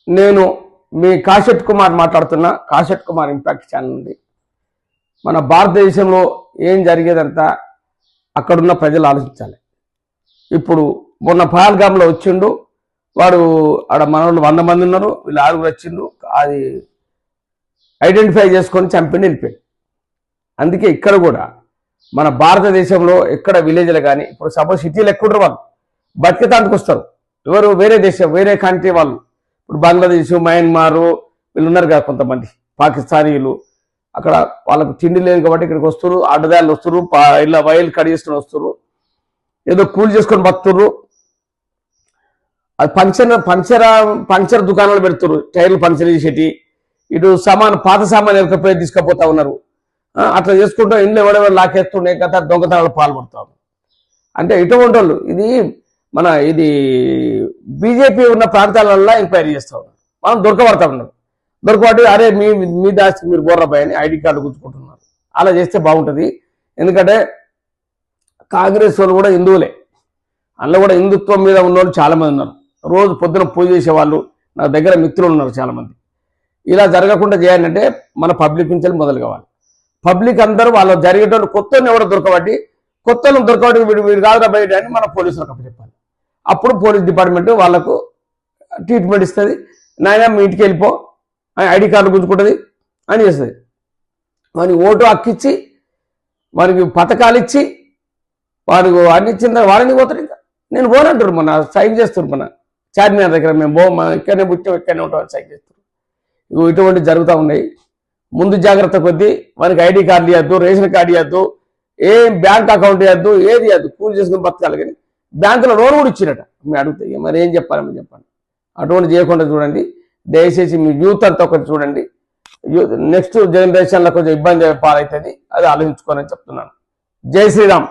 నేను మీ కాశెట్ కుమార్ మాట్లాడుతున్నా. కాశెట్ Kumar impact channel ఉంది. మన భారతదేశంలో ఏం జరిగేదంతా అక్కడున్న ప్రజలు ఆలోచించాలి. ఇప్పుడు మొన్న పహల్గామ్లో వచ్చిండు వాడు, ఆడ మనోళ్ళు 100 మంది ఉన్నారు, వీళ్ళు 6 వచ్చిండు, అది ఐడెంటిఫై చేసుకొని చంపిండి వెళ్ళిపోయాడు. అందుకే ఇక్కడ కూడా మన భారతదేశంలో ఎక్కడ విలేజ్లు కానీ, ఇప్పుడు సపోజ్ సిటీలు ఎక్కువ వాళ్ళు బతికేతానికి వస్తారు, ఎవరు వేరే దేశం వేరే కంట్రీ వాళ్ళు, ఇప్పుడు బంగ్లాదేశ్, మయన్మార్ వీళ్ళు ఉన్నారు కదా కొంతమంది పాకిస్తానీలు, అక్కడ వాళ్ళకు తిండి లేదు కాబట్టి ఇక్కడికి వస్తారు, అడ్డదారులు వస్తారు, ఇలా వైల్ కట్ చేసుకొని వస్తారు, ఏదో కూలి చేసుకొని బతున్నారు. అది పంచర్ దుకాణాలు పెడుతున్నారు, టైర్లు పంచర్ చేసేటి, ఇటు పాత సామాన్ ఎరకపోయి తీసుకుపోతా ఉన్నారు. అట్లా చేసుకుంటూ ఇంట్లో ఎవడెవరు లాకేస్తుండే కదా, దొంగతనాలు పాల్పడతారు. అంటే ఇటువంటి వాళ్ళు ఇది బీజేపీ ఉన్న ప్రాంతాలల్లో ఎంక్వైరీ చేస్తూ ఉన్నారు. మనం దొరకబడతా ఉన్నారు. దొరకబట్టి అరే మీ దాచి మీరు బోర్రబాయ్ అని ఐడి కార్డు గుర్తుకుంటున్నారు. అలా చేస్తే బాగుంటుంది. ఎందుకంటే కాంగ్రెస్ వాళ్ళు కూడా హిందువులే, అందులో కూడా హిందుత్వం మీద ఉన్నవాళ్ళు చాలామంది ఉన్నారు. రోజు పొద్దున పూజ చేసేవాళ్ళు నా దగ్గర మిత్రులు ఉన్నారు చాలామంది. ఇలా జరగకుండా చేయాలంటే మన పబ్లిక్ నుంచి మొదలు కావాలి. పబ్లిక్ అందరూ వాళ్ళు జరిగేటప్పుడు కొత్తను ఎవడో దొరకబట్టి వీడు కాదురా బయట అని మన పోలీసులకు అప్పచెప్పాలి. అప్పుడు పోలీస్ డిపార్ట్మెంట్ వాళ్ళకు ట్రీట్మెంట్ ఇస్తుంది. నాయన మీ ఇంటికి వెళ్ళిపో, ఐడి కార్డు గుంజుకుంటుంది అని చేస్తుంది. వానికి ఓటు హక్కిచ్చి, వానికి పథకాలు ఇచ్చి, వాడికి అన్ని ఇచ్చిన వాళ్ళని పోతారు. ఇంకా నేను పోనంటారు, మన సైన్ చేస్తారు, మన చార్మినార్ దగ్గర మేము ఇక్కడనే పుట్టాం ఇక్కడనే ఉంటామని సైన్ చేస్తారు. ఇటువంటి జరుగుతూ ఉన్నాయి. ముందు జాగ్రత్త కొద్దీ మనకి ఐడి కార్డు ఇవ్వద్దు, రేషన్ కార్డు ఇవ్వద్దు, ఏం బ్యాంక్ అకౌంట్ ఇవ్వద్దు, ఏది ఇవ్వద్దు, కూలి చేసుకుని బతకాలి. కానీ బ్యాంకులో లోన్ కూడా ఇచ్చినట మీరు అడుగుతాయి, మరి ఏం చెప్పాలి మీరు చెప్పండి. అటువంటి చేయకుండా చూడండి. దయచేసి మీ యూత్ అంతా ఒకటి చూడండి. నెక్స్ట్ జనరేషన్లో కొంచెం ఇబ్బంది పాలవుతుంది, అది ఆలోచించుకోనని చెప్తున్నాను. జై శ్రీరామ్.